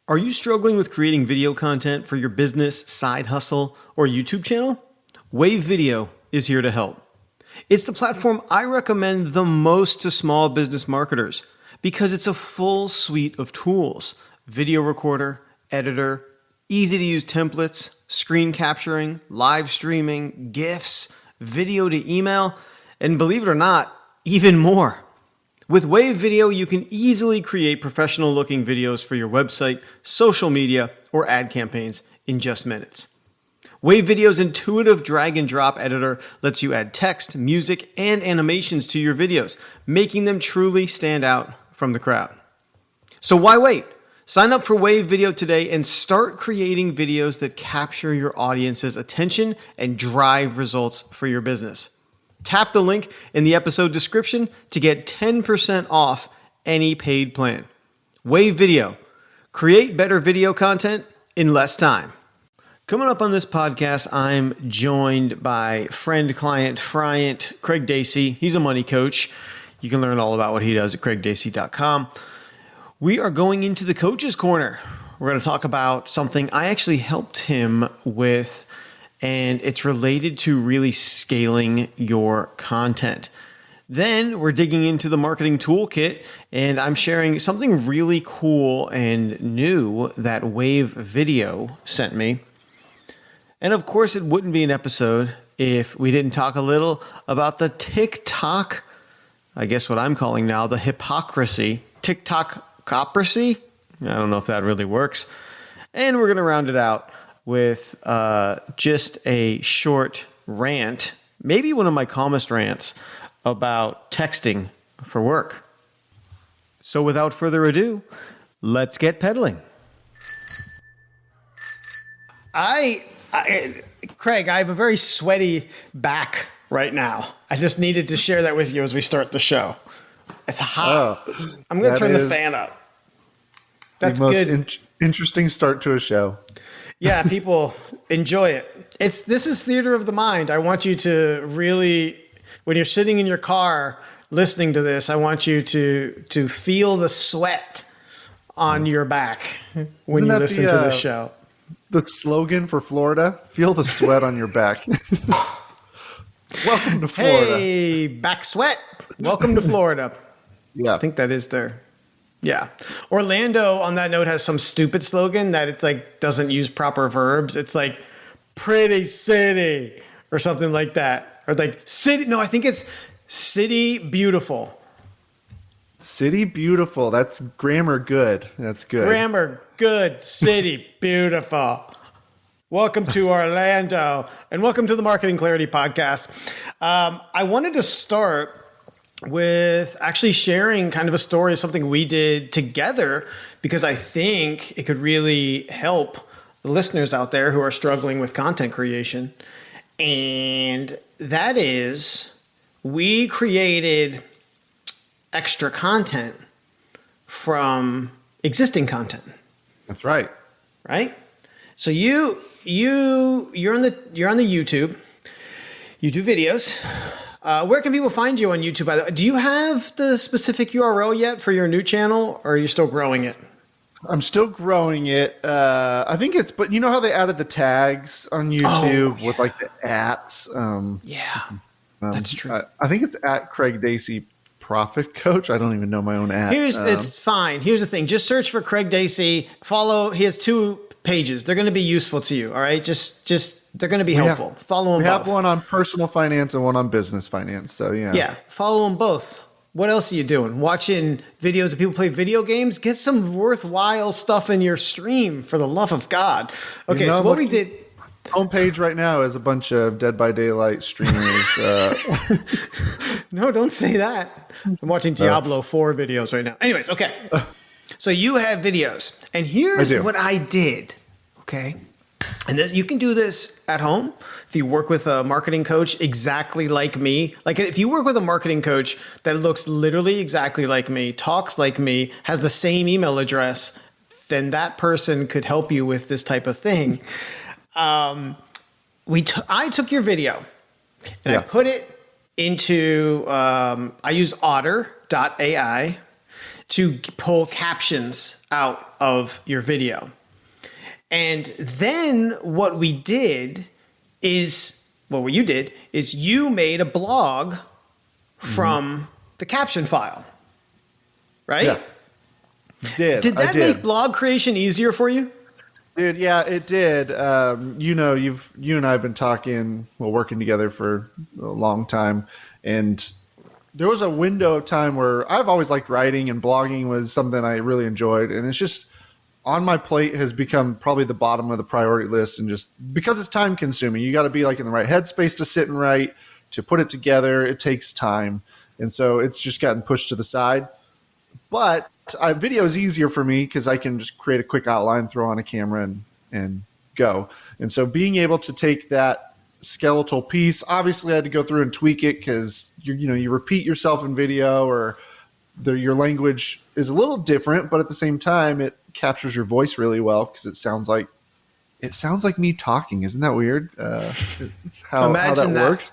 Are you struggling with creating video content for your business, side hustle, or YouTube channel? Wave Video is here to help. It's the platform I recommend the most to small business marketers because it's a full suite of tools: video recorder, editor, easy to use templates, screen capturing, live streaming, GIFs, video to email, and believe it or not, even more. With Wave Video, you can easily create professional-looking videos for your website, social media, or ad campaigns in just minutes. Wave Video's intuitive drag-and-drop editor lets you add text, music, and animations to your videos, making them truly stand out from the crowd. So why wait? Sign up for Wave Video today and start creating videos that capture your audience's attention and drive results for your business. Tap the link in the episode description to get 10% off any paid plan. Wave Video. Create better video content in less time. Coming up on this podcast, I'm joined by friend, client, Craig Dacy. He's a money coach. You can learn all about what he does at craigdacy.com. We are going into the Coach's Corner. We're going to talk about something I actually helped him with, and it's related to really scaling your content. Then we're digging into the marketing toolkit, and I'm sharing something really cool and new that Wave Video sent me. And of course, it wouldn't be an episode if we didn't talk a little about the TikTok, I guess what I'm calling now the hypocrisy, TikTok-coperacy. I don't know if that really works. And we're going to round it out with just a short rant, maybe one of my calmest rants, about texting for work. So without further ado, let's get pedaling. Craig, I have a very sweaty back right now. I just needed to share that with you as we start the show. It's hot. Oh, I'm going to turn the fan up. That's the most good. Interesting start to a show. Yeah, people enjoy it. This is theater of the mind. I want you to really, when you're sitting in your car listening to this, I want you to feel the sweat on your back when you listen to this show. The slogan for Florida: feel the sweat on your back. Welcome to Florida. Hey, back sweat. Welcome to Florida. Yeah. I think that is there. Yeah. Orlando, on that note, has some stupid slogan that it's like doesn't use proper verbs. It's like pretty city or something like that. Or like city. No, I think it's city beautiful. City beautiful. That's grammar good. That's good. Grammar good. City beautiful. Welcome to Orlando and welcome to the Marketing Clarity Podcast. I wanted to start with actually sharing kind of a story of something we did together because I think it could really help the listeners out there who are struggling with content creation. And that is, we created extra content from existing content. That's right. Right? So you're on the YouTube. You do videos. Where can people find you on YouTube? By the way, do you have the specific URL yet for your new channel, or are you still growing it? I'm still growing it. I think but you know how they added the tags on YouTube with like the ats? That's true. I think it's at Craig Dacy Profit Coach. I don't even know my own at. It's fine. Here's the thing. Just search for Craig Dacy. Follow. He has 2 pages. They're going to be useful to you. All right. Just they're going to be helpful. Follow them both. We have one on personal finance and one on business finance. So yeah. Yeah. Follow them both. What else are you doing? Watching videos of people play video games? Get some worthwhile stuff in your stream, for the love of God. Okay. So what we did. Homepage right now is a bunch of Dead by Daylight streamers. No, don't say that. I'm watching Diablo 4 videos right now. Anyways, okay. So you have videos, and here's what I did. Okay. And you can do this at home if you work with a marketing coach exactly like me. Like if you work with a marketing coach that looks literally exactly like me, talks like me, has the same email address, then that person could help you with this type of thing. I took your video and I put it into, I use otter.ai to pull captions out of your video. And then what you did is you made a blog from the caption file, right? Yeah. Did that make blog creation easier for you? Dude, yeah, it did. You and I have been working together for a long time, and there was a window of time where I've always liked writing, and blogging was something I really enjoyed, and it's just on my plate has become probably the bottom of the priority list, and just because it's time consuming, you got to be like in the right headspace to sit and write, to put it together. It takes time, and so it's just gotten pushed to the side. But video is easier for me because I can just create a quick outline, throw on a camera, and go. And so being able to take that skeletal piece, obviously I had to go through and tweak it because you repeat yourself in video, or your language is a little different, but at the same time it captures your voice really well because it sounds like me talking. Isn't that weird? It's how that works.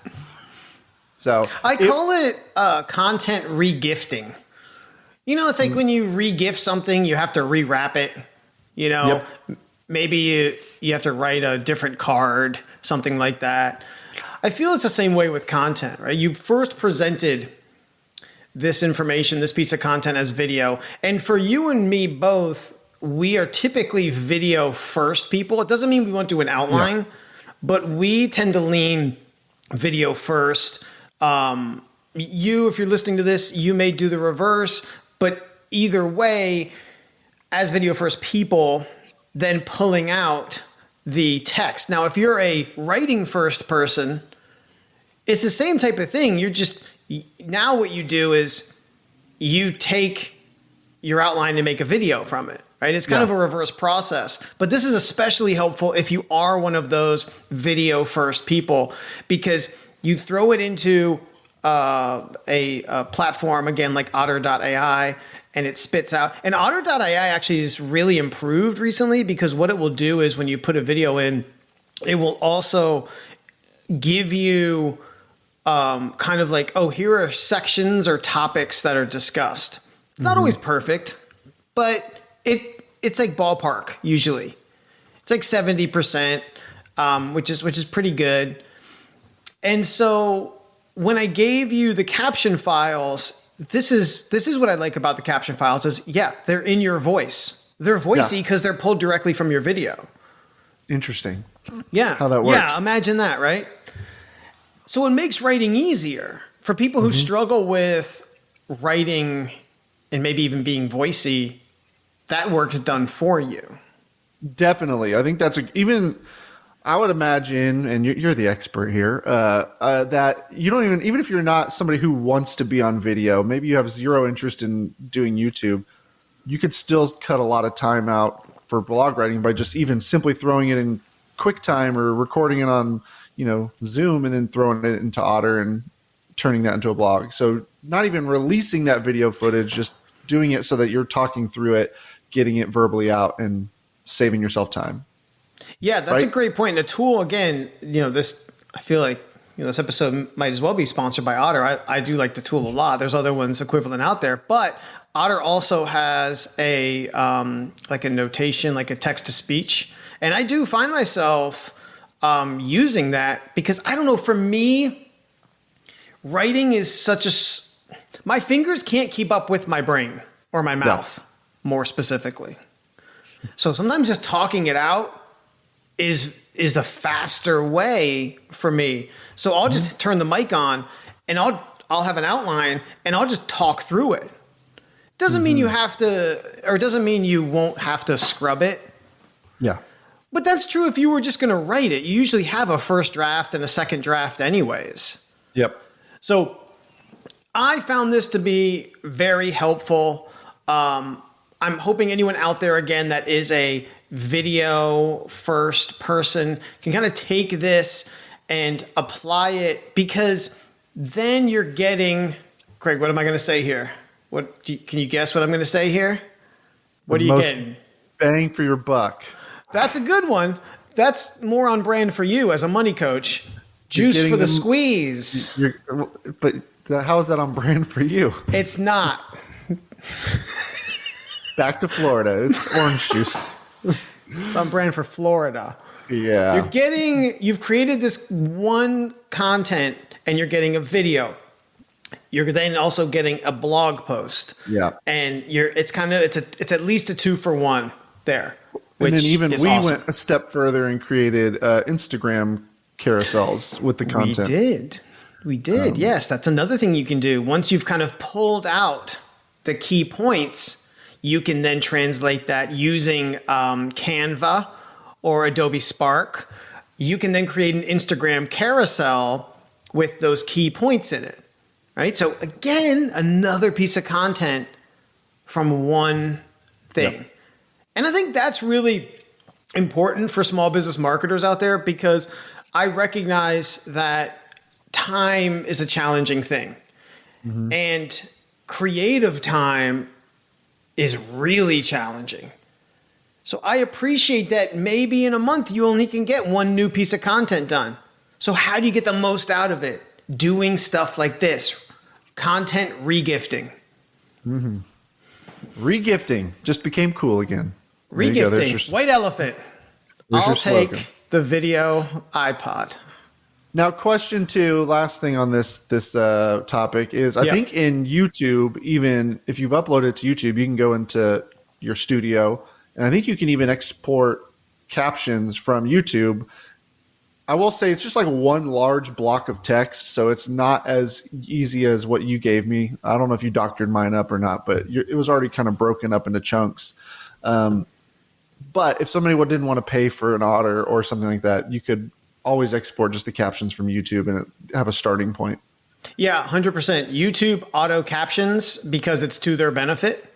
So I call it content regifting. It's like when you re-gift something, you have to rewrap it. Yep. Maybe you have to write a different card, something like that. I feel it's the same way with content, right? You first presented this information, this piece of content as video. And for you and me both, we are typically video first people. It doesn't mean we won't do an outline, but we tend to lean video first. If you're listening to this, you may do the reverse. But either way, as video first people, then pulling out the text. Now, if you're a writing first person, it's the same type of thing. Now what you do is you take your outline and make a video from it, right? It's kind of a reverse process. But this is especially helpful if you are one of those video first people, because you throw it into a platform, again, like Otter.ai, and it spits out. And Otter.ai actually is really improved recently, because what it will do is when you put a video in, it will also give you kind of like, oh, here are sections or topics that are discussed. It's not always perfect, but it's like ballpark usually. It's like 70%, which is pretty good. And so when I gave you the caption files, this is what I like about the caption files is, they're in your voice. They're voicey because they're pulled directly from your video. Interesting. Yeah. How that works. Yeah, imagine that, right? So it makes writing easier for people who struggle with writing and maybe even being voicey. That work's done for you. Definitely. I think I would imagine, and you're the expert here, that you don't even if you're not somebody who wants to be on video, maybe you have zero interest in doing YouTube, you could still cut a lot of time out for blog writing by just even simply throwing it in QuickTime or recording it on, Zoom and then throwing it into Otter and turning that into a blog. So not even releasing that video footage, just doing it so that you're talking through it, getting it verbally out, and saving yourself time. Yeah, that's a great point. And a tool, again, I feel like this episode might as well be sponsored by Otter. I do like the tool a lot. There's other ones equivalent out there, but Otter also has a notation, like a text to speech. And I do find myself using that because, I don't know, for me, writing is my fingers can't keep up with my brain or my mouth, more specifically. So sometimes just talking it out is a faster way for me. So I'll just turn the mic on and I'll have an outline and I'll just talk through it. Doesn't mean you have to, or doesn't mean you won't have to scrub it. Yeah. But that's true if you were just going to write it. You usually have a first draft and a second draft anyways. Yep. So I found this to be very helpful. I'm hoping anyone out there, again, that is a video first person can kind of take this and apply it, because then you're getting, Craig, what am I going to say here? Can you guess what I'm going to say here? What are you getting? Bang for your buck. That's a good one. That's more on brand for you as a money coach. Juice for the squeeze. But how is that on brand for you? It's not. Back to Florida. It's orange juice. It's on brand for Florida. Yeah. You've created this one content and you're getting a video. You're then also getting a blog post. Yeah. And it's at least a 2-for-1 there. And then even we awesome. went a step further and created Instagram carousels with the content. We did. Yes, that's another thing you can do. Once you've kind of pulled out the key points, you can then translate that using Canva or Adobe Spark. You can then create an Instagram carousel with those key points in it, right? So again, another piece of content from one thing. Yep. And I think that's really important for small business marketers out there, because I recognize that time is a challenging thing. Mm-hmm. And creative time is really challenging. So I appreciate that maybe in a month you only can get one new piece of content done. So how do you get the most out of it? Doing stuff like this, content regifting. Mm-hmm. Regifting just became cool again. Regifting, white elephant. I'll take the video iPod. Now, question 2, last thing on this topic is, I think in YouTube, even if you've uploaded it to YouTube, you can go into your studio, and I think you can even export captions from YouTube. I will say it's just like one large block of text, so it's not as easy as what you gave me. I don't know if you doctored mine up or not, but it was already kind of broken up into chunks. But if somebody didn't want to pay for an Otter or something like that, you could always export just the captions from YouTube and have a starting point. Yeah, 100%. YouTube auto captions, because it's to their benefit,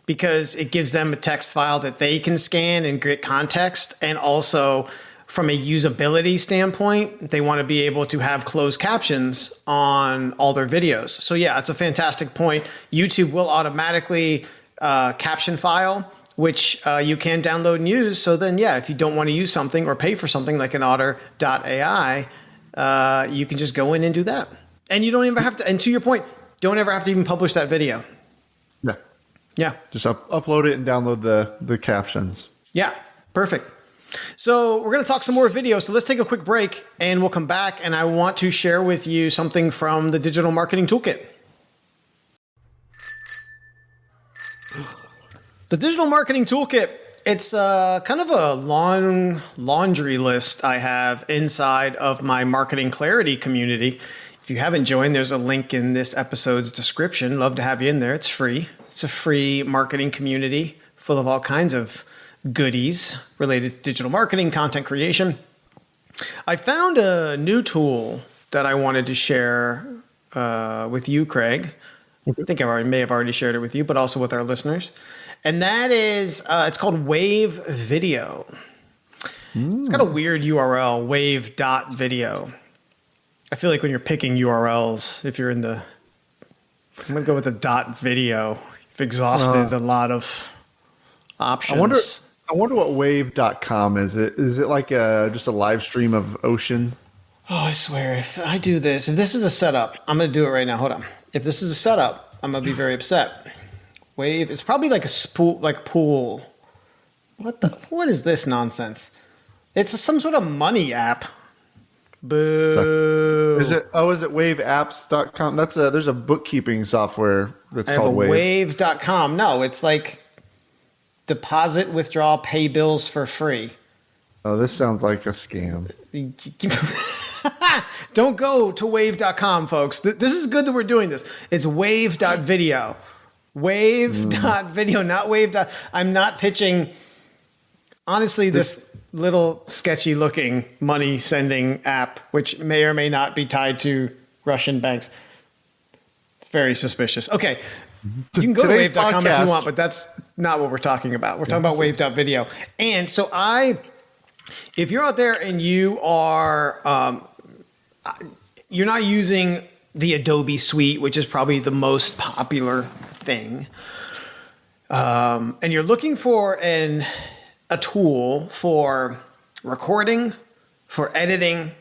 because it gives them a text file that they can scan and get context. And also from a usability standpoint, they want to be able to have closed captions on all their videos. So yeah, it's a fantastic point. YouTube will automatically caption file, which you can download and use. So then, yeah, if you don't want to use something or pay for something like an Otter.ai, you can just go in and do that. And you don't even have to, and to your point, don't ever have to even publish that video. Yeah. Yeah. Just upload it and download the captions. Yeah, perfect. So we're going to talk some more video. So let's take a quick break and we'll come back. And I want to share with you something from the Digital Marketing Toolkit. The Digital Marketing Toolkit, it's kind of a long laundry list I have inside of my Marketing Clarity community. If you haven't joined, there's a link in this episode's description. Love to have you in there. It's free. It's a free marketing community full of all kinds of goodies related to digital marketing, content creation. I found a new tool that I wanted to share with you, Craig. Okay. I think I may have already shared it with you, but also with our listeners. And that is, it's called Wave Video. It's got a weird URL, wave.video. I feel like when you're picking URLs, if you're in I'm going to go with the .video. You've exhausted a lot of options. I wonder what wave.com is. Is it like just a live stream of oceans? Oh, I swear, if I do this, if this is a setup, I'm going to do it right now. Hold on. If this is a setup, I'm going to be very upset. Wave, it's probably like a spool, like pool. What is this nonsense? It's some sort of money app. Boo. Is it waveapps.com? There's a bookkeeping software that's called Wave. Wave.com. No, it's like deposit, withdraw, pay bills for free. Oh, this sounds like a scam. Don't go to wave.com, folks. This is good that we're doing this. It's wave.video. Wave.video, not wave. I'm not pitching, honestly, this little sketchy looking money sending app, which may or may not be tied to Russian banks. It's very suspicious. Okay. You can go to wave.com if you want, but that's not what we're talking about. We're talking about wave.video. And so if you're out there and you are, you're not using the Adobe suite, which is probably the most popular thing, and you're looking for a tool for recording, for editing,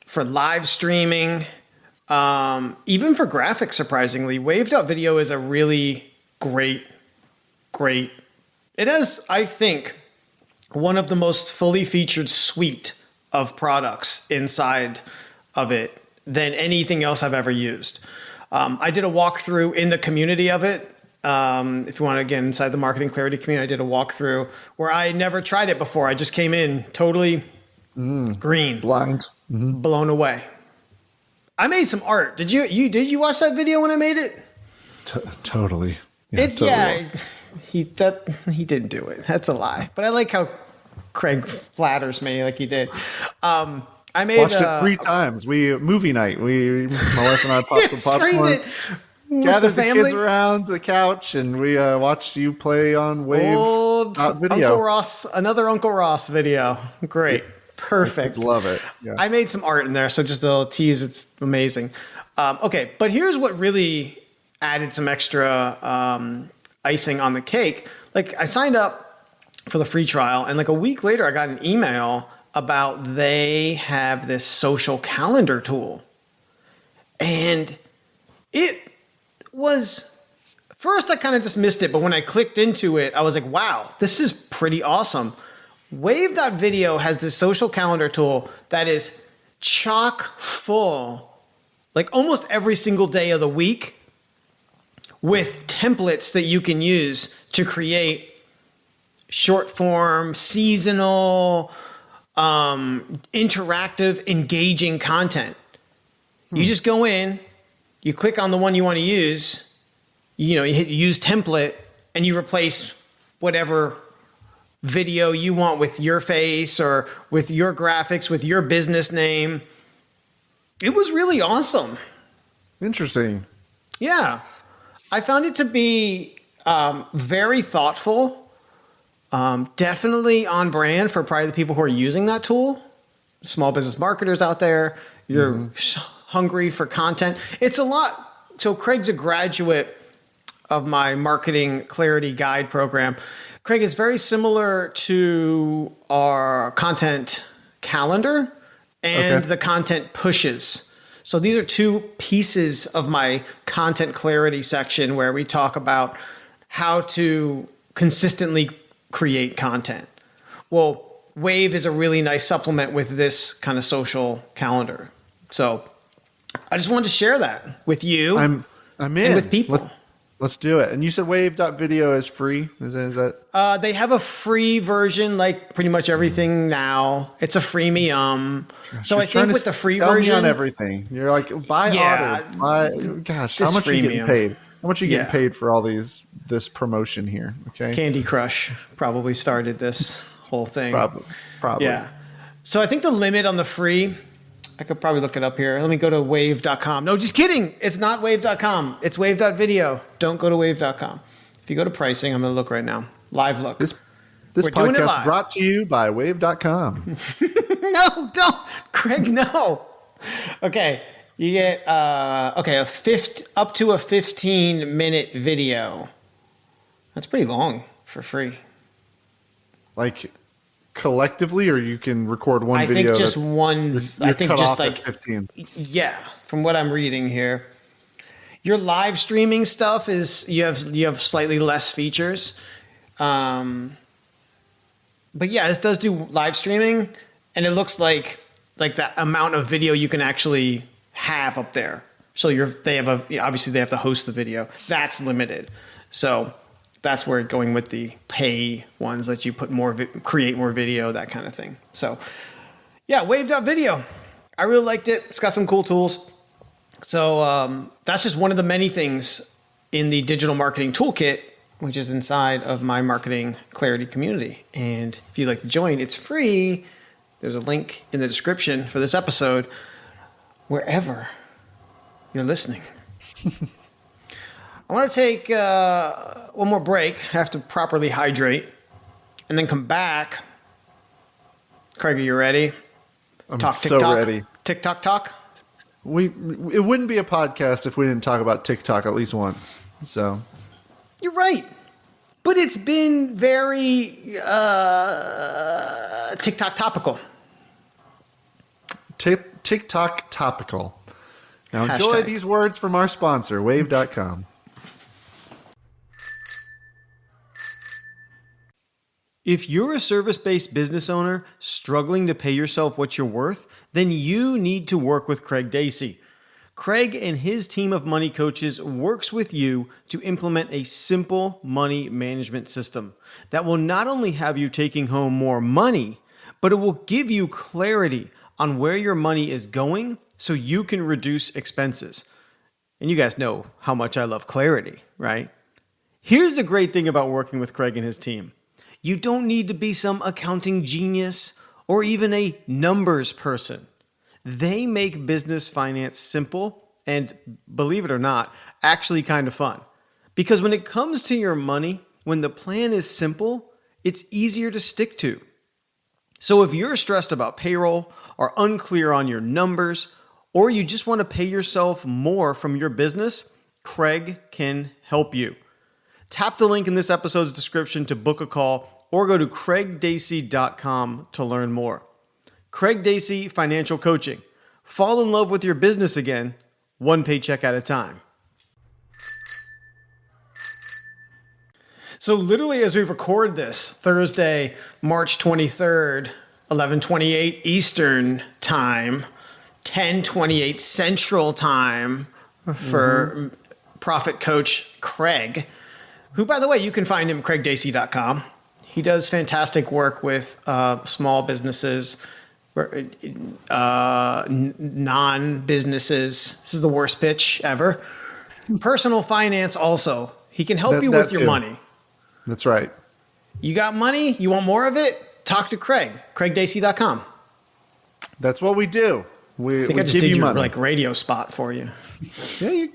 for live streaming, even for graphics, surprisingly, wave.video is a really great great. It has, I think, one of the most fully featured suite of products inside of it than anything else I've ever used. I did a walkthrough in the community of it. If you want to get inside the Marketing Clarity community, I did a walkthrough where I never tried it before. I just came in totally green, blind, blown away. I made some art. Did you watch that video when I made it? Totally. He didn't do it. That's a lie. But I like how Craig flatters me like he did. I watched it 3 times. Movie night. My wife and I popped some popcorn. Gathered the kids around the couch, and we watched you play on Wave video. Uncle Ross, another Uncle Ross video. Great. Perfect. Love it. Yeah. I made some art in there, so just a little tease. It's amazing. Okay, but here's what really added some extra icing on the cake. Like, I signed up for the free trial, and like a week later, I got an email about they have this social calendar tool. And it was, first I kind of just missed it, but when I clicked into it, I was like, wow, this is pretty awesome. Wave.video has this social calendar tool that is chock full, like almost every single day of the week, with templates that you can use to create short form, seasonal, interactive, engaging content. You just go in, you click on the one you want to use, you hit use template, and you replace whatever video you want with your face or with your graphics, with your business name. It was really awesome. Interesting. Yeah. I found it to be very thoughtful. Definitely on brand for probably the people who are using that tool. Small business marketers out there, you're hungry for content. It's a lot. So Craig's a graduate of my Marketing Clarity Guide program. Craig is very similar to our content calendar and the content pushes. So these are 2 pieces of my content clarity section where we talk about how to consistently create content. Well, Wave is a really nice supplement with this kind of social calendar. So I just wanted to share that with you. I'm in. And with people. Let's do it. And you said Wave.video is free. Is that? They have a free version, like pretty much everything now. It's a freemium. So I think with the free version, on everything, you're like buy auto. Gosh, how much are you getting paid? How much are you getting paid for all this promotion here? Okay. Candy Crush probably started this whole thing. Probably. Yeah. So I think the limit on the free, I could probably look it up here. Let me go to wave.com. No, just kidding. It's not wave.com. It's wave.video. Don't go to wave.com. If you go to pricing, I'm going to look right now. Live look. This podcast brought to you by wave.com. No, don't. Craig, no. Okay. You get up to a 15-minute video. That's pretty long for free. Like collectively, or you can record one video? I think just one. I think just like 15. Yeah, from what I'm reading here. Your live streaming stuff is you have slightly less features. But yeah, this does do live streaming, and it looks like that amount of video you can actually have up there. So obviously they have to host the video. That's limited. So that's where going with the pay ones that you put create more video, that kind of thing. So yeah, Wave.video. I really liked it. It's got some cool tools. So that's just one of the many things in the digital marketing toolkit, which is inside of my Marketing Clarity community. And if you'd like to join, it's free. There's a link in the description for this episode, wherever you're listening. I want to take one more break. I have to properly hydrate and then come back. Craig, are you ready? I'm so ready. TikTok talk? It wouldn't be a podcast if we didn't talk about TikTok at least once. So you're right. But it's been very TikTok topical. TikTok topical. Now enjoy these words from our sponsor, wave.com. If you're a service-based business owner struggling to pay yourself what you're worth, then you need to work with Craig Dacy. Craig and his team of money coaches works with you to implement a simple money management system that will not only have you taking home more money, but it will give you clarity on where your money is going so you can reduce expenses. And you guys know how much I love clarity, right? Here's the great thing about working with Craig and his team. You don't need to be some accounting genius or even a numbers person. They make business finance simple and, believe it or not, actually kind of fun. Because when it comes to your money, when the plan is simple, it's easier to stick to. So if you're stressed about payroll or unclear on your numbers, or you just want to pay yourself more from your business, Craig can help you. Tap the link in this episode's description to book a call or go to craigdacy.com to learn more. Craig Dacy Financial Coaching. Fall in love with your business again, one paycheck at a time. So literally as we record this, Thursday, March 23rd, 11:28 Eastern Time, 10:28 Central Time for profit coach Craig, who, by the way, you can find him at craigdacy.com. He does fantastic work with small businesses, non-businesses. This is the worst pitch ever. Personal finance also. He can help you with your money. That's right. You got money? You want more of it? Talk to Craig. craigdacy.com. That's what we do. I think I just did your radio spot for you. Yeah, you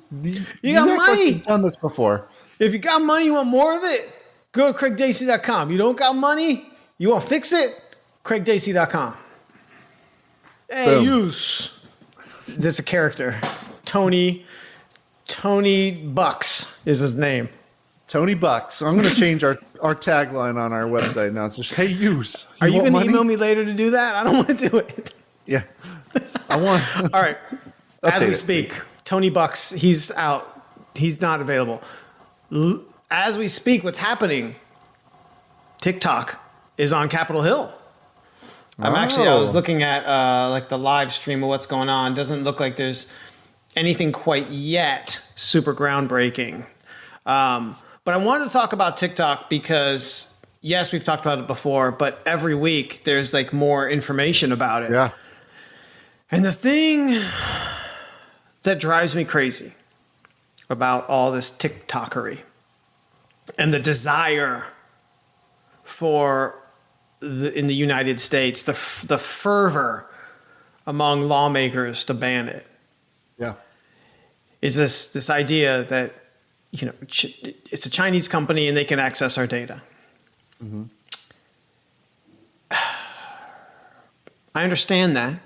got money. Like you've done this before. If you got money, you want more of it? Go to craigdacy.com. You don't got money? You want to fix it? craigdacy.com. Hey, use. That's a character. Tony Bucks is his name. Tony Bucks. I'm going to change our tagline on our website now. It's just, hey, use. Are you going to email me later to do that? I don't want to do it. Yeah. I want. All right. As we speak, Tony Bucks, he's out. He's not available. As we speak, what's happening? TikTok is on Capitol Hill. I was looking at like the live stream of what's going on. Doesn't look like there's anything quite yet super groundbreaking. But I wanted to talk about TikTok because, yes, we've talked about it before, but every week there's like more information about it. Yeah. And the thing that drives me crazy about all this TikTokery and the desire for in the United States, the fervor among lawmakers to ban it. Yeah. Is this idea that, you know, it's a Chinese company and they can access our data. Mm-hmm. I understand that.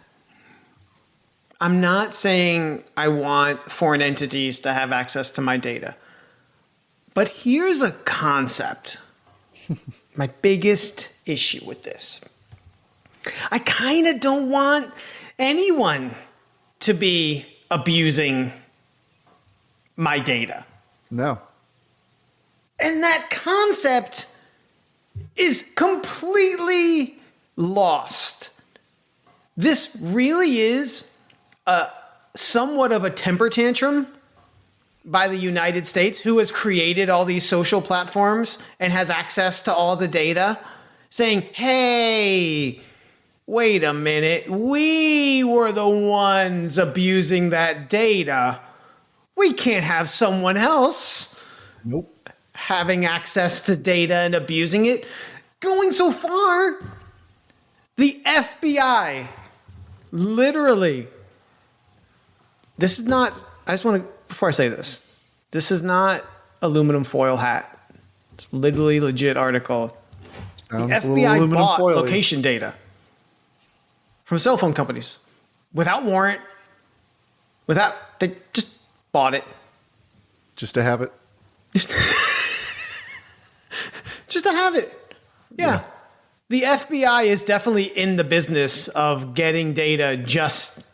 I'm not saying I want foreign entities to have access to my data. But here's a concept. My biggest issue with this. I kind of don't want anyone to be abusing my data. No. And that concept is completely lost. This really is somewhat of a temper tantrum by the United States, who has created all these social platforms and has access to all the data, saying, hey, wait a minute, we were the ones abusing that data. We can't have someone else having access to data and abusing it. Going so far, the FBI literally, this is not, I just want to, before I say this, this is not aluminum foil hat. It's literally legit article. Sounds the FBI bought location data from cell phone companies without warrant, they just bought it. Just to have it? Just to have it. Yeah. The FBI is definitely in the business of getting data just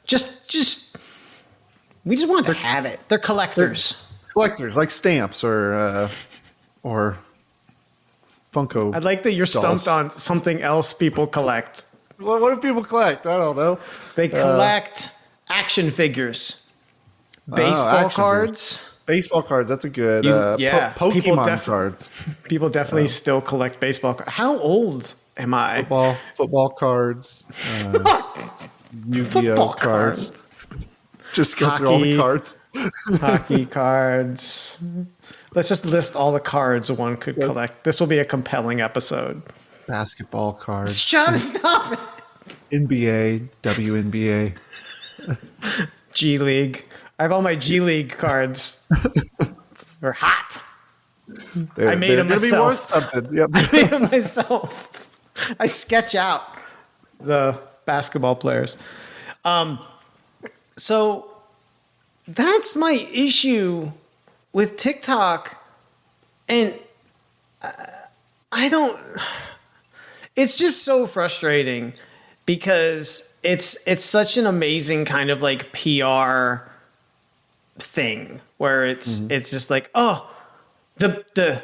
we just want to have it. They're collectors. Collectors, like stamps or Funko. I'd like that you're dolls. stumped on something else people collect. What do people collect? I don't know. They collect action figures, baseball action cards. Baseball cards. That's a good. People Pokemon cards. People definitely still collect baseball cards. How old am I? Football cards. Yu-Gi-Oh Football cards. Just go through all the cards. Hockey cards. Let's just list all the cards one could collect. This will be a compelling episode. Basketball cards. Shut up, stop it. NBA, WNBA. G League. I have all my G League cards. They're hot. I made them myself. Be worth something. Yep. I made them myself. I sketch out the basketball players. So that's my issue with TikTok. And it's just so frustrating because it's such an amazing kind of like PR thing where it's just like, oh, the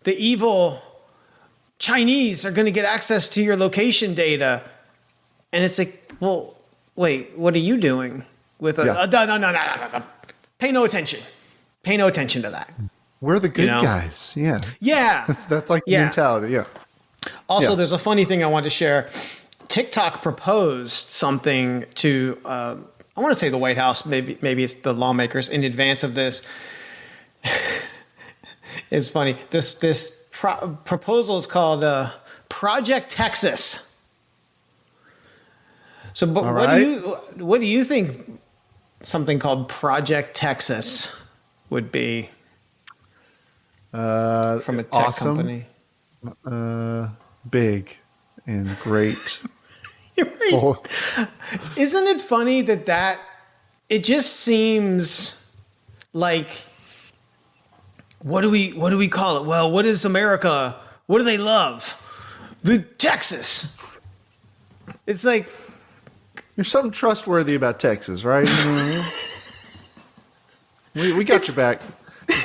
evil Chinese are going to get access to your location data. And it's like, well, wait, what are you doing with no. Pay no attention. Pay no attention to that. We're the good guys. Yeah. Yeah. That's like the mentality. Yeah. Also, there's a funny thing I want to share. TikTok proposed something to, I want to say the White House, maybe it's the lawmakers in advance of this. It's funny. This proposal is called Project Texas. So, but what do you think something called Project Texas would be from a tech company? Big and great. Right. Isn't it funny that it just seems like, what do we call it? Well, what is America? What do they love? The Texas. It's like, there's something trustworthy about Texas, right? we got your back.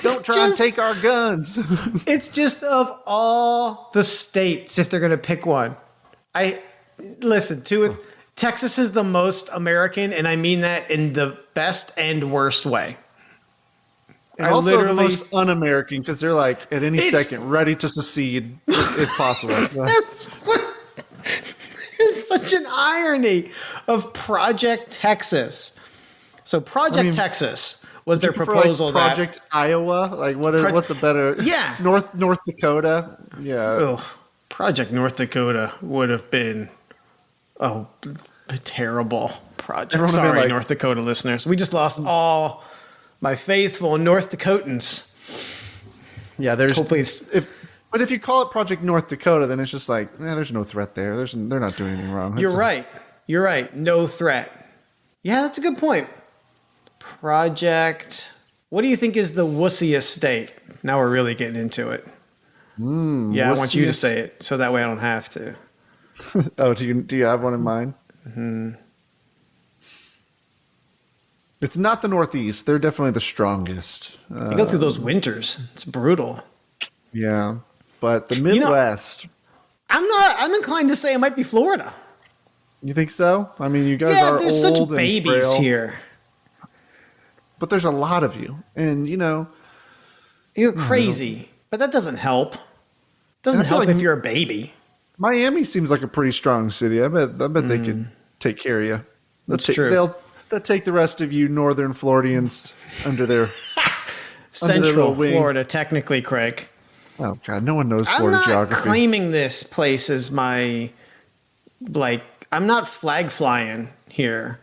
Don't try and take our guns. It's just, of all the states, if they're going to pick one, Texas is the most American, and I mean that in the best and worst way. And also the most un-American, because they're like at any second ready to secede if possible. That's what. There's such an irony of Project Texas. So Project Texas was their proposal. Project Iowa, like what's a better? Yeah, North Dakota. Yeah. Ugh. Project North Dakota would have been a terrible project. Everyone Sorry, North Dakota listeners. We just lost all my faithful North Dakotans. Yeah, there's. Hopefully, but if you call it Project North Dakota, then it's just like, there's no threat there. They're not doing anything wrong. You're right. No threat. Yeah, that's a good point. Project. What do you think is the wussiest state? Now we're really getting into it. Yeah, I want you to say it so that way I don't have to. Oh, do you have one in mind? Mm-hmm. It's not the Northeast. They're definitely the strongest. You go through those winters. It's brutal. Yeah, but the Midwest. I'm inclined to say it might be Florida. You think so? I mean, you guys are there's old such babies and frail, here. But there's a lot of you, and you're crazy. But that doesn't help. Doesn't help if you're a baby. Miami seems like a pretty strong city. I bet they could take care of you. That's true. They'll take the rest of you northern Floridians under their Central Florida, technically, Craig. Oh God, no one knows Florida geography. I'm not claiming this place as my I'm not flag flying here,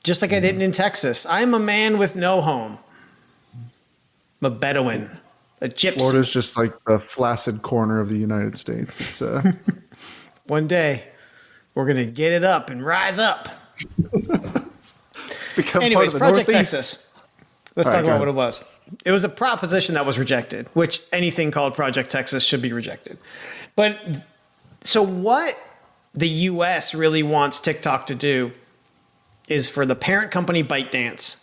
just like I didn't in Texas. I'm a man with no home. I'm a Bedouin. A gypsy. Florida's just like the flaccid corner of the United States. It's one day we're gonna get it up and rise up. Anyways, Project Texas. Let's talk about what it was. It was a proposition that was rejected, which anything called Project Texas should be rejected. But so what the U.S. really wants TikTok to do is for the parent company ByteDance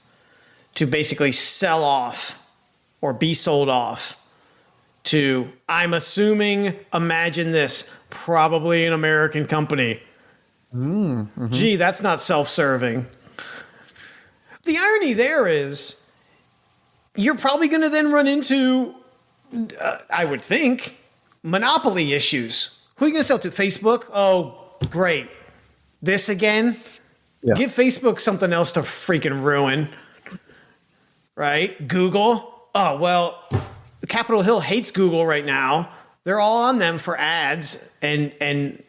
to basically sell off or be sold off to, I'm assuming, imagine this, probably an American company. Gee, that's not self-serving. The irony there is you're probably going to then run into, I would think, monopoly issues. Who are you going to sell to? Facebook? Oh, great. This again? Yeah. Give Facebook something else to freaking ruin. Right? Google? Oh, well, Capitol Hill hates Google right now. They're all on them for ads and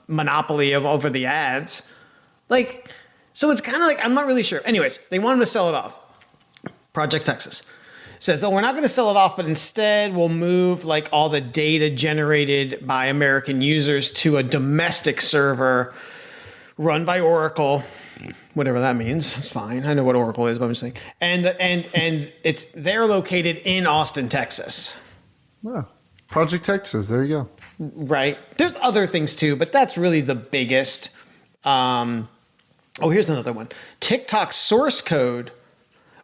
monopoly over the ads. Like, so it's kind of like, I'm not really sure. Anyways, they want them to sell it off. Project Texas says, oh, we're not going to sell it off, but instead we'll move like all the data generated by American users to a domestic server run by Oracle, whatever that means. It's fine. I know what Oracle is, but I'm just saying. And they're located in Austin, Texas. Wow. Project Texas. There you go. Right. There's other things too, but that's really the biggest. Here's another one. TikTok source code,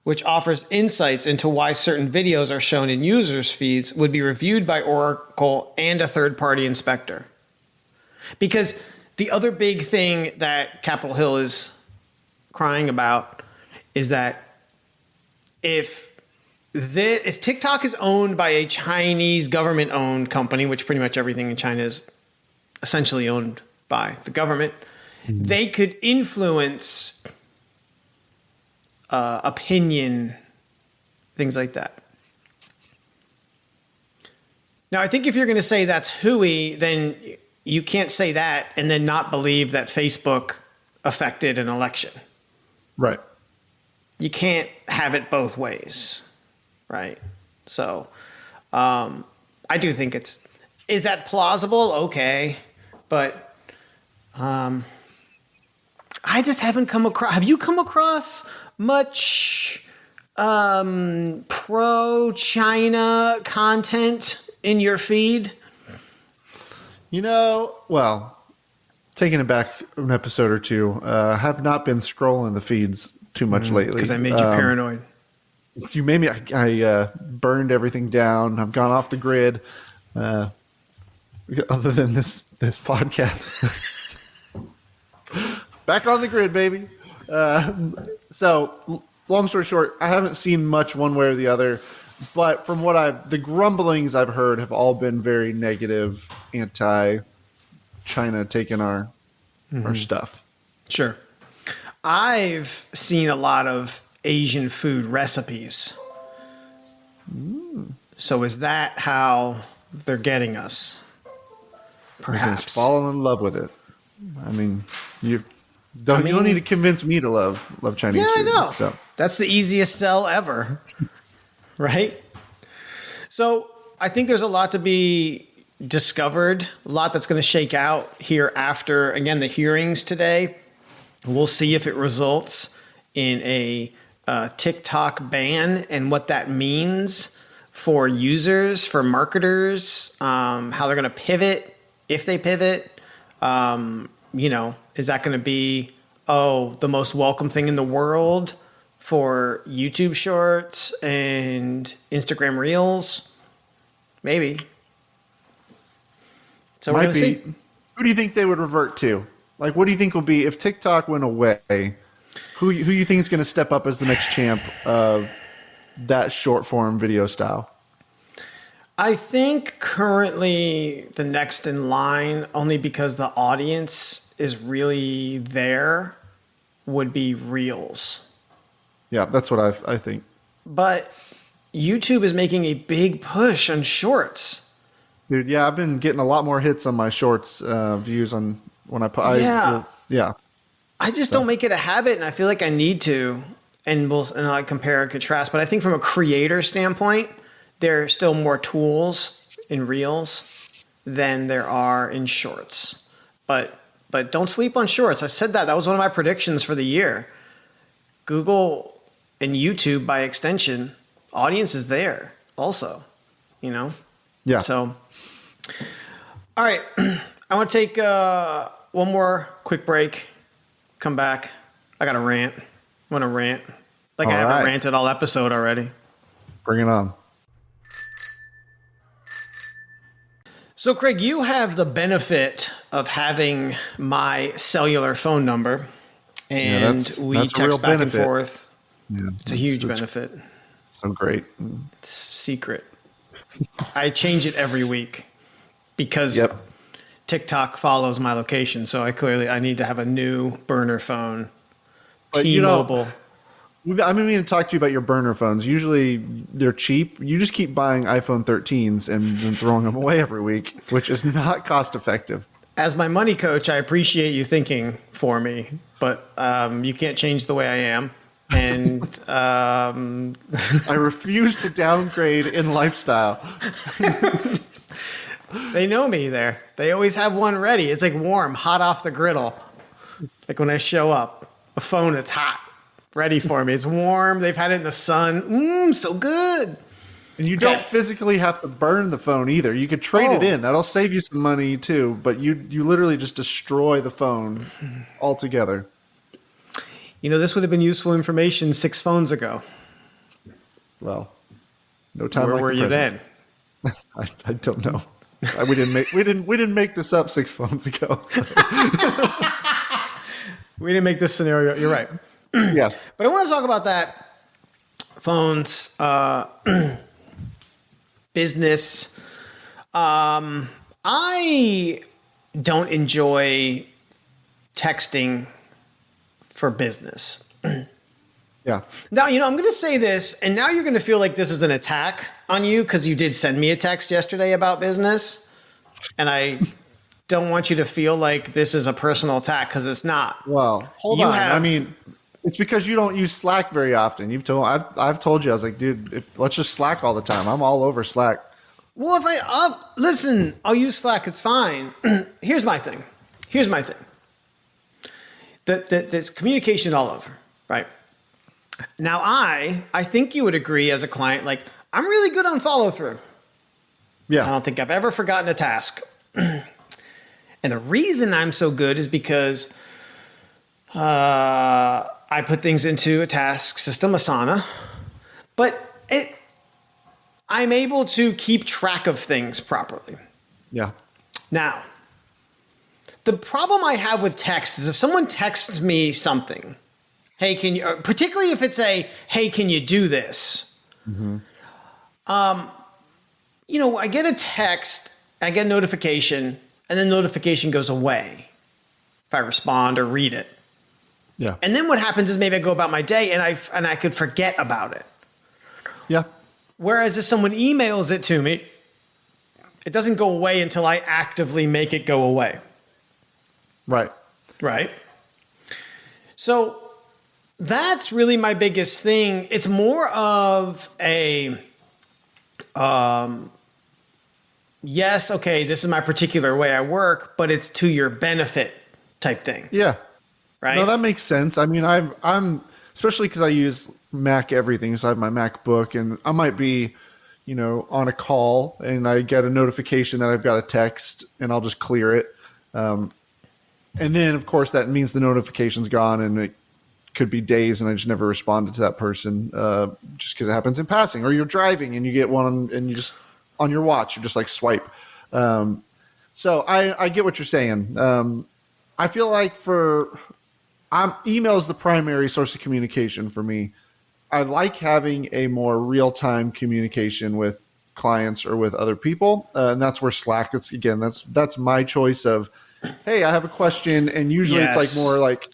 which offers insights into why certain videos are shown in users' feeds, would be reviewed by Oracle and a third-party inspector. Because the other big thing that Capitol Hill is crying about is that if TikTok is owned by a Chinese government-owned company, which pretty much everything in China is essentially owned by the government, they could influence opinion, things like that. Now, I think if you're going to say that's hooey, then you can't say that and then not believe that Facebook affected an election. Right. You can't have it both ways, right? So I do think is that plausible? Okay. But I just haven't come across, have you come across much pro-China content in your feed? Well, taking it back an episode or two, have not been scrolling the feeds too much lately. Because I made you paranoid. You made me. I burned everything down. I've gone off the grid. Other than this podcast, back on the grid, baby. So, long story short, I haven't seen much one way or the other. But from what the grumblings I've heard have all been very negative, anti-China taking our stuff. Sure. I've seen a lot of Asian food recipes. So is that how they're getting us? Perhaps. Falling in love with it. I mean, you don't need to convince me to love Chinese food. Yeah, I know. So. That's the easiest sell ever. Right? So I think there's a lot to be discovered, a lot that's going to shake out here after, again, the hearings today. We'll see if it results in a TikTok ban and what that means for users, for marketers, how they're going to pivot, if they pivot. Is that going to be, the most welcome thing in the world for YouTube Shorts and Instagram Reels? Maybe. So we're going to see. Who do you think they would revert to? Like, what do you think will be if TikTok went away? Who you think is going to step up as the next champ of that short form video style? I think currently the next in line, only because the audience is really there, would be Reels. Yeah, that's what I think. But YouTube is making a big push on Shorts. Dude, yeah, I've been getting a lot more hits on my Shorts views on when I put. Yeah. I just don't make it a habit, and I feel like I need to. And I compare and contrast. But I think from a creator standpoint, there are still more tools in Reels than there are in Shorts. But don't sleep on Shorts. I said that. That was one of my predictions for the year. Google and YouTube, by extension, audience is there also, Yeah. So, all right. I want to take one more quick break. Come back. I got to rant. I want to rant. Like I haven't ranted all episode already. Bring it on. So, Craig, you have the benefit of having my cellular phone number, and we that's a real text back benefit. and forth. Yeah, It's a huge benefit. So great. It's secret. I change it every week because TikTok follows my location. So I need to have a new burner phone. But T-Mobile. I've been meaning to talk to you about your burner phones. Usually they're cheap. You just keep buying iPhone 13s and then throwing them away every week, which is not cost effective. As my money coach, I appreciate you thinking for me, but you can't change the way I am. And I refuse to downgrade in lifestyle. They know me there. They always have one ready. It's like warm, hot off the griddle. Like when I show up, a phone that's hot, ready for me. It's warm. They've had it in the sun. So good. And you don't physically have to burn the phone either. You could trade it in. That'll save you some money too. But you literally just destroy the phone altogether. You know, this would have been useful information 6 phones ago. Well, no time. Where like were the you present. then? I don't know. We didn't make this up 6 phones ago. So. We didn't make this scenario. You're right. Yeah. But I want to talk about that. Phones, business. I don't enjoy texting for business. Yeah. Now, I'm going to say this, and now you're going to feel like this is an attack on you because you did send me a text yesterday about business. And I don't want you to feel like this is a personal attack because it's not. Well, hold on. I mean, it's because you don't use Slack very often. I've told you, I was like, dude, let's just Slack all the time. I'm all over Slack. Well, listen, I'll use Slack. It's fine. Here's my thing. There's communication all over, right? Now, I think you would agree as a client, like, I'm really good on follow through. Yeah. I don't think I've ever forgotten a task. And the reason I'm so good is because I put things into a task system, Asana, but I'm able to keep track of things properly. Yeah. Now, the problem I have with text is if someone texts me something, hey, particularly if it's hey, can you do this? Mm-hmm. I get a text, I get a notification, and then notification goes away if I respond or read it. Yeah. And then what happens is maybe I go about my day and I could forget about it. Yeah. Whereas if someone emails it to me, it doesn't go away until I actively make it go away. Right. Right. So that's really my biggest thing. It's more of a, yes, okay, this is my particular way I work, but it's to your benefit type thing. Yeah. Right. No, that makes sense. I mean, I'm especially because I use Mac everything. So I have my MacBook and I might be, on a call and I get a notification that I've got a text and I'll just clear it. And then of course that means the notification's gone and it could be days and I just never responded to that person just because it happens in passing. Or you're driving and you get one and you just on your watch, you just like swipe. So I get what you're saying. I feel like email is the primary source of communication for me. I like having a more real-time communication with clients or with other people. And that's where Slack, that's my choice of, hey, I have a question. And usually It's like more like,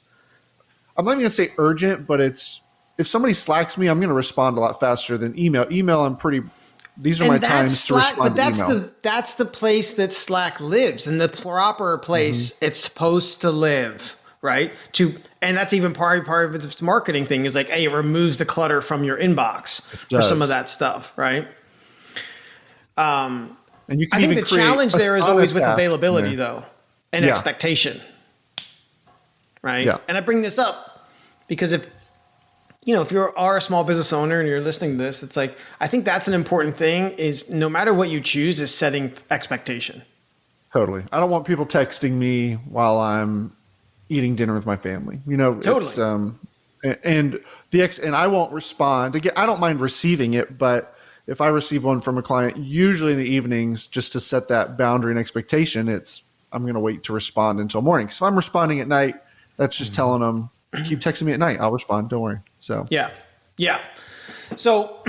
I'm not even going to say urgent, but if somebody Slacks me, I'm going to respond a lot faster than email. Email, these are my times to respond to email. That's the place that Slack lives, and the proper place it's supposed to live, right? And that's even part of its marketing thing is like, hey, it removes the clutter from your inbox for some of that stuff, right? And you can I think the challenge there is always with availability, though, and expectation, right? Yeah. And I bring this up because if you are a small business owner and you're listening to this, it's like, I think that's an important thing is no matter what you choose is setting expectation. Totally. I don't want people texting me while I'm eating dinner with my family. Totally. And I won't respond. Again, I don't mind receiving it, but if I receive one from a client, usually in the evenings, just to set that boundary and expectation, I'm going to wait to respond until morning. So if I'm responding at night, that's just telling them, keep texting me at night. I'll respond. Don't worry. So Yeah. So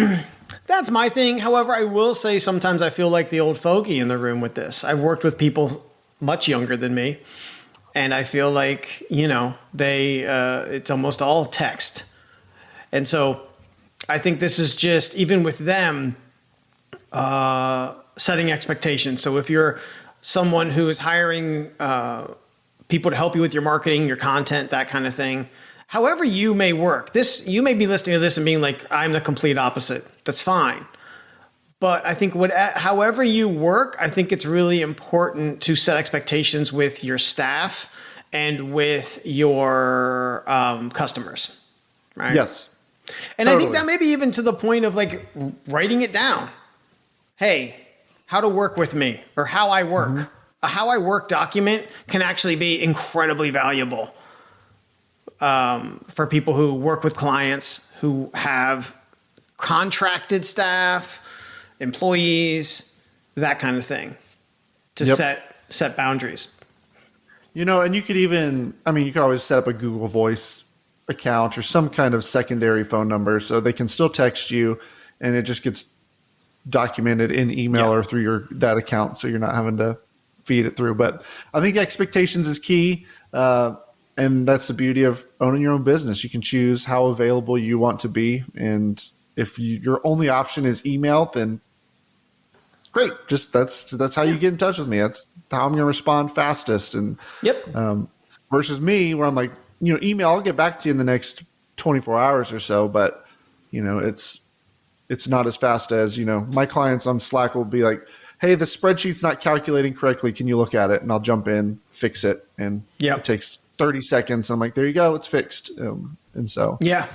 that's my thing. However, I will say sometimes I feel like the old fogey in the room with this. I've worked with people much younger than me, and I feel like, it's almost all text. And so I think this is just, even with them, setting expectations. So if you're someone who is hiring people to help you with your marketing, your content, that kind of thing, however you may work, you may be listening to this and being like, I'm the complete opposite. That's fine. But I think however you work, I think it's really important to set expectations with your staff and with your customers, right? yes. And totally. I think that maybe even to the point of like writing it down. Hey, how to work with me, or how I work. Mm-hmm. A how I work document can actually be incredibly valuable for people who work with clients who have contracted staff, employees, that kind of thing, to set boundaries. And you could you could always set up a Google Voice account or some kind of secondary phone number so they can still text you, and it just gets documented in email or through that account, so you're not having to feed it through. But I think expectations is key, and that's the beauty of owning your own business. You can choose how available you want to be, and if your only option is email, then great. Just that's how you get in touch with me. That's how I'm going to respond fastest. And versus me, where I'm like, email, I'll get back to you in the next 24 hours or so, but it's not as fast as, my clients on Slack will be like, hey, the spreadsheet's not calculating correctly. Can you look at it? And I'll jump in, fix it. And it takes 30 seconds. I'm like, there you go. It's fixed. And so. Yeah.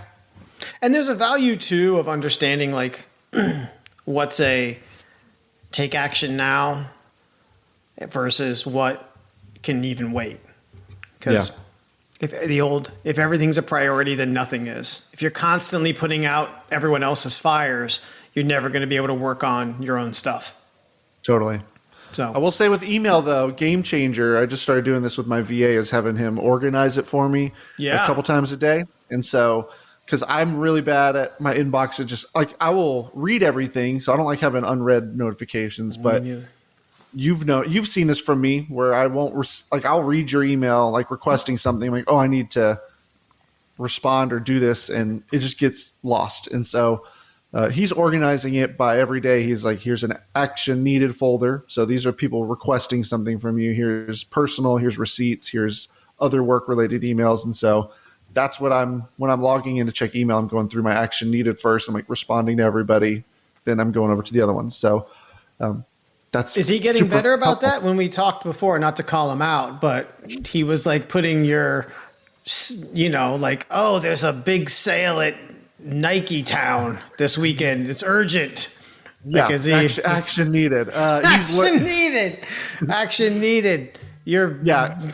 And there's a value too of understanding like what's a take action now versus what can even wait. Because if everything's a priority, then nothing is. If you're constantly putting out everyone else's fires, you're never going to be able to work on your own stuff. Totally. So I will say with email though, game changer. I just started doing this with my VA, is having him organize it for me a couple times a day. And so, because I'm really bad at my inbox, it just like I will read everything, so I don't like having unread notifications. But you've seen this from me where I won't I'll read your email like requesting something, I'm like, oh, I need to respond or do this, and it just gets lost. And so he's organizing it by every day. He's like, here's an action needed folder. So these are people requesting something from you. Here's personal, here's receipts, here's other work related emails. And so that's when I'm logging in to check email, I'm going through my action needed first. I'm like responding to everybody. Then I'm going over to the other ones. So is he getting better about that? When we talked before, not to call him out, but he was like putting your, like, oh, there's a big sale at Nike Town this weekend. It's urgent. Yeah, like, action needed. Action needed.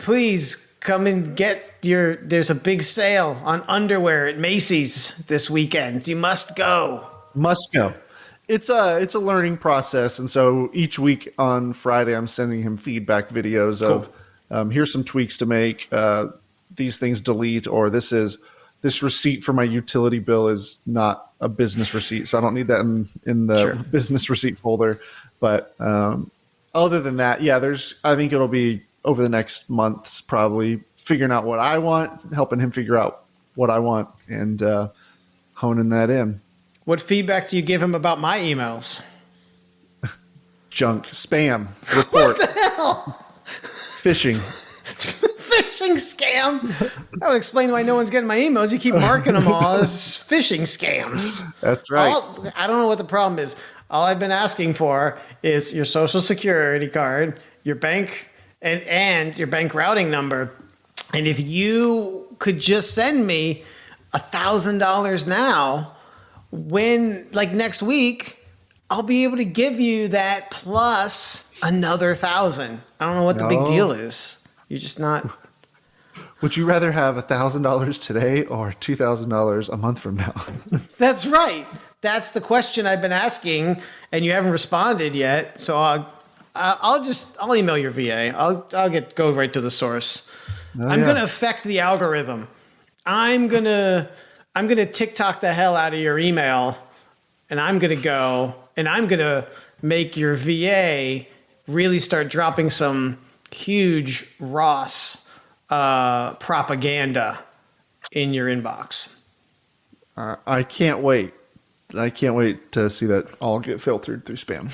Please come and get there's a big sale on underwear at Macy's this weekend. You must go. It's a learning process. And so each week on Friday, I'm sending him feedback videos of here's some tweaks to make, these things delete, or this receipt for my utility bill is not a business receipt. So I don't need that in the business receipt folder. But other than that, I think it'll be over the next months, probably figuring out what I want, helping him figure out what I want, and honing that in. What feedback do you give him about my emails? Junk, spam, report. What the hell? Phishing. Phishing scam. That would explain why no one's getting my emails. You keep marking them all as phishing scams. That's right. I don't know what the problem is. All I've been asking for is your social security card, your bank, and your bank routing number. And if you could just send me $1,000 now, when like next week, I'll be able to give you that plus another 1,000. I don't know what the big deal is. You're just not. Would you rather have $1,000 today or $2,000 a month from now? That's right. that's the question I've been asking, and you haven't responded yet. So I'll email your VA. I'll go right to the source. I'm going to affect the algorithm. I'm gonna TikTok the hell out of your email, and I'm gonna make your VA really start dropping some huge Ross propaganda in your inbox. I can't wait. I can't wait to see that all get filtered through spam.